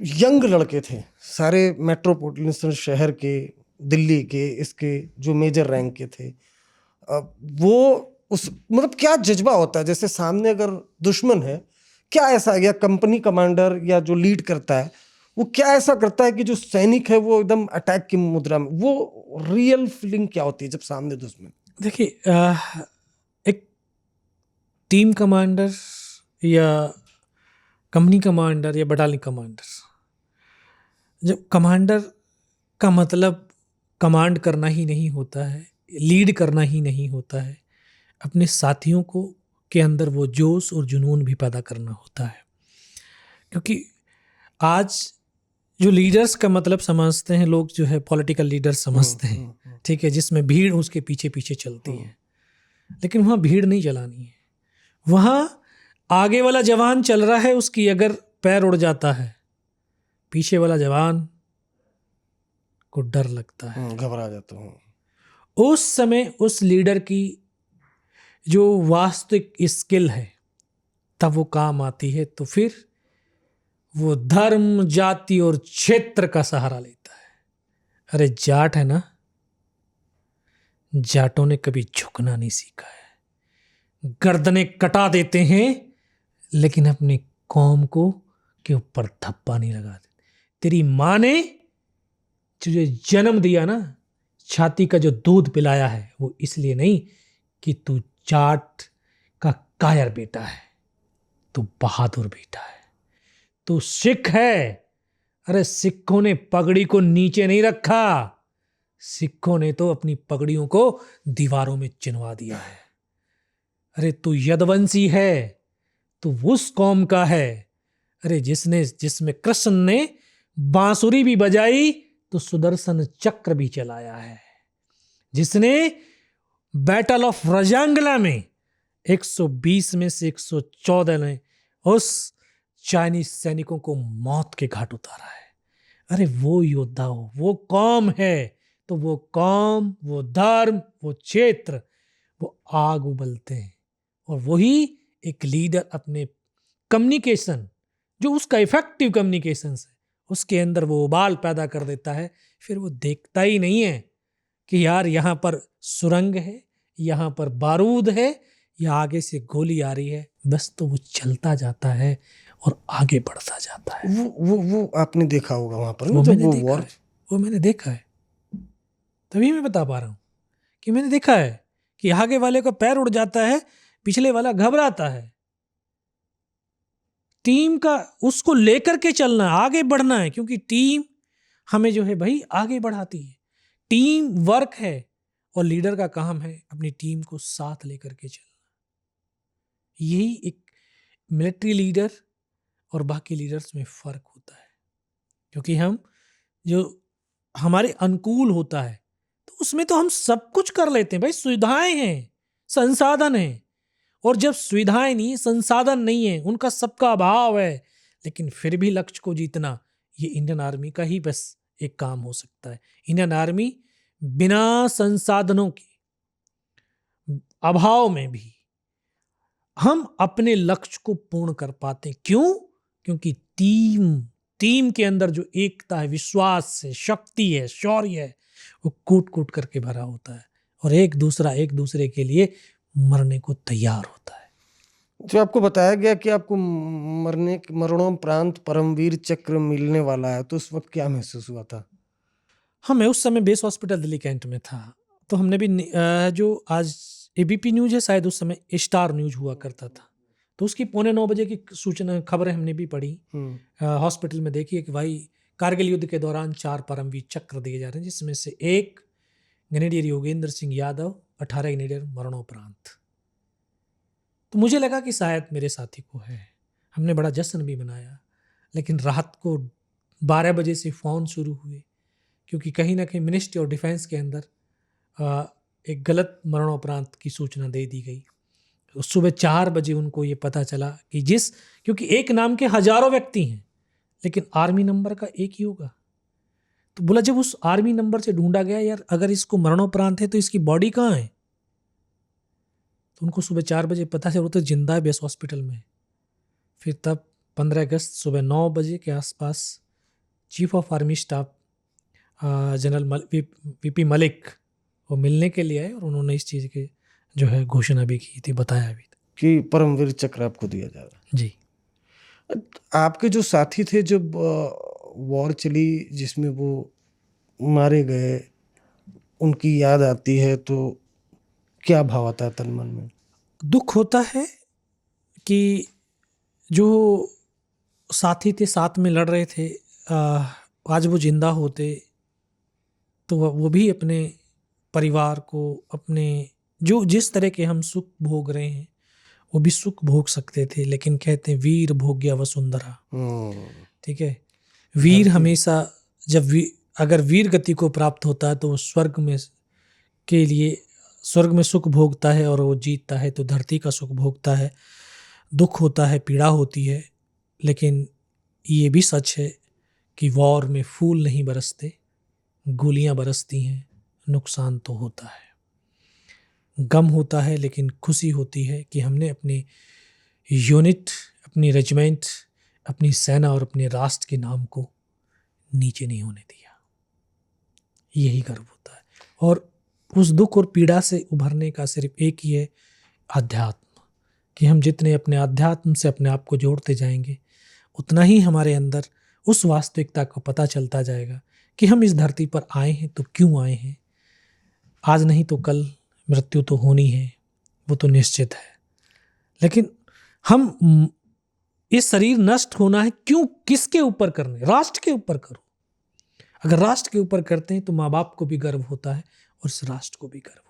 Young लड़के थे, सारे मेट्रोपॉलिटन शहर के, दिल्ली के, इसके जो मेजर रैंक के थे। वो उस मतलब क्या जज्बा होता है, जैसे सामने अगर दुश्मन है, क्या ऐसा, या कंपनी कमांडर या जो लीड करता है वो क्या ऐसा करता है कि जो सैनिक है वो एकदम अटैक की मुद्रा में, वो रियल फीलिंग क्या होती है जब सामने दुश्मन? देखिए, एक टीम कमांडर या कंपनी कमांडर या बटालियन कमांडर, जब कमांडर का मतलब कमांड करना ही नहीं होता है, लीड करना ही नहीं होता है, अपने साथियों को के अंदर वो जोश और जुनून भी पैदा करना होता है। क्योंकि आज जो लीडर्स का मतलब समझते हैं लोग, जो है पॉलिटिकल लीडर समझते हैं, ठीक है, जिसमें भीड़ उसके पीछे पीछे चलती है। लेकिन वहाँ भीड़ नहीं चलानी है, वहाँ आगे वाला जवान चल रहा है, उसकी अगर पैर उड़ जाता है, पीछे वाला जवान को डर लगता है। घबरा जाता हूँ। उस समय उस लीडर की जो वास्तविक स्किल है तब वो काम आती है। तो फिर वो धर्म, जाति और क्षेत्र का सहारा लेता है। अरे जाट है ना, जाटों ने कभी झुकना नहीं सीखा है, गर्दनें कटा देते हैं लेकिन अपनी कौम को के ऊपर धब्बा नहीं लगाते। तेरी माँ ने तुझे जन्म दिया ना, छाती का जो दूध पिलाया है, वो इसलिए नहीं कि तू जाट का कायर बेटा है, तू बहादुर बेटा है, तू सिख है। अरे सिखों ने पगड़ी को नीचे नहीं रखा, सिखों ने तो अपनी पगड़ियों को दीवारों में चिनवा दिया है। अरे तू यदुवंशी है, तू उस कौम का है, अरे जिसमें कृष्ण ने बांसुरी भी बजाई तो सुदर्शन चक्र भी चलाया है, जिसने बैटल ऑफ रजांगला में 120 में से 114 ने उस चाइनीज सैनिकों को मौत के घाट उतारा है। अरे वो योद्धा हो, वो कौम है, तो वो कौम, वो धर्म, वो क्षेत्र, वो आग उबलते हैं। और वही एक लीडर अपने कम्युनिकेशन, जो उसका इफेक्टिव कम्युनिकेशन है, उसके अंदर वो उबाल पैदा कर देता है। फिर वो देखता ही नहीं है कि यार यहाँ पर सुरंग है, यहाँ पर बारूद है, या आगे से गोली आ रही है, बस तो वो चलता जाता है और आगे बढ़ता जाता है। वो आपने देखा होगा वहां पर ना, वो जब मैंने वो देखा वॉर। है, वो मैंने देखा है, तभी मैं बता पा रहा हूँ कि मैंने देखा है कि आगे वाले का पैर उड़ जाता है, पिछले वाला घबराता है। टीम का उसको लेकर के चलना है, आगे बढ़ना है, क्योंकि टीम हमें जो है भाई आगे बढ़ाती है। टीम वर्क है और लीडर का काम है अपनी टीम को साथ लेकर के चलना। यही एक मिलिट्री लीडर और बाकी लीडर्स में फर्क होता है। क्योंकि हम जो हमारे अनुकूल होता है तो उसमें तो हम सब कुछ कर लेते हैं भाई, सुविधाएं हैं, संसाधन हैं। और जब सुविधाएं नहीं, संसाधन नहीं है, उनका सबका अभाव है, लेकिन फिर भी लक्ष्य को जीतना, ये इंडियन आर्मी का ही बस एक काम हो सकता है। इंडियन आर्मी बिना संसाधनों के अभाव में भी हम अपने लक्ष्य को पूर्ण कर पाते हैं। क्यों? क्योंकि टीम टीम के अंदर जो एकता है, विश्वास है, शक्ति है, शौर्य है, वो कूट कूट करके भरा होता है और एक दूसरे के लिए मरने को तैयार होता है। जो आपको बताया गया कि आपको मरणोपरांत परमवीर चक्र मिलने वाला है, तो उस वक्त क्या महसूस हुआ था? हाँ, मैं उस समय बेस हॉस्पिटल दिल्ली कैंट में था। तो हमने भी जो आज एबीपी न्यूज है, शायद उस समय स्टार न्यूज हुआ करता था, तो उसकी 8:45 की सूचना खबरें हमने भी पढ़ी। हॉस्पिटल में देखिए कि भाई कारगिल युद्ध के दौरान 4 परमवीर चक्र दिए जा रहे हैं, जिसमें से एक ग्रेनेडियर योगेंद्र सिंह यादव, 18 ग्रेनेडियर मरणोपरांत। तो मुझे लगा कि शायद मेरे साथी को है। हमने बड़ा जश्न भी मनाया, लेकिन रात को 12 बजे से फ़ोन शुरू हुए, क्योंकि कहीं ना कहीं मिनिस्ट्री ऑफ डिफेंस के अंदर एक गलत मरणोपरांत की सूचना दे दी गई। तो सुबह 4 बजे उनको ये पता चला कि क्योंकि एक नाम के हजारों व्यक्ति हैं, लेकिन आर्मी नंबर का एक ही होगा। तो बोला, जब उस आर्मी नंबर से ढूंढा गया, यार अगर इसको मरणोपरांत है तो इसकी बॉडी कहाँ है? तो उनको सुबह 4 बजे पता चला तो जिंदा है बेस हॉस्पिटल में। फिर तब 15 अगस्त सुबह 9 बजे के आसपास chief of army staff general VP Malik वो मिलने के लिए आए और उन्होंने इस चीज़ की जो है घोषणा भी की थी, बताया भी था। कि परमवीर चक्र आपको दिया जा रहा जी। है। आपके जो साथी थे जब वॉर चली जिसमें वो मारे गए, उनकी याद आती है तो क्या भाव आता है तन मन में? दुख होता है कि जो साथी थे, साथ में लड़ रहे थे, आज वो जिंदा होते तो वो भी अपने परिवार को, अपने जो जिस तरह के हम सुख भोग रहे हैं वो भी सुख भोग सकते थे। लेकिन कहते हैं वीर भोग्य वसुंधरा, ठीक है। वीर हमेशा अगर वीर गति को प्राप्त होता है तो वो स्वर्ग में के लिए स्वर्ग में सुख भोगता है और वो जीतता है तो धरती का सुख भोगता है। दुख होता है, पीड़ा होती है, लेकिन ये भी सच है कि वॉर में फूल नहीं बरसते, गोलियां बरसती हैं, नुकसान तो होता है, गम होता है, लेकिन खुशी होती है कि हमने अपनी यूनिट, अपनी रेजिमेंट, अपनी सेना और अपने राष्ट्र के नाम को नीचे नहीं होने दिया। यही गर्व होता है। और उस दुख और पीड़ा से उभरने का सिर्फ एक ही है, आध्यात्म। कि हम जितने अपने आध्यात्म से अपने आप को जोड़ते जाएंगे उतना ही हमारे अंदर उस वास्तविकता का पता चलता जाएगा कि हम इस धरती पर आए हैं तो क्यों आए हैं। आज नहीं तो कल मृत्यु तो होनी है, वो तो निश्चित है, लेकिन हम ये शरीर नष्ट होना है क्यों, किसके ऊपर करने? राष्ट्र के ऊपर करो। अगर राष्ट्र के ऊपर करते हैं तो माँ बाप को भी गर्व होता है और इस राष्ट्र को भी गर्व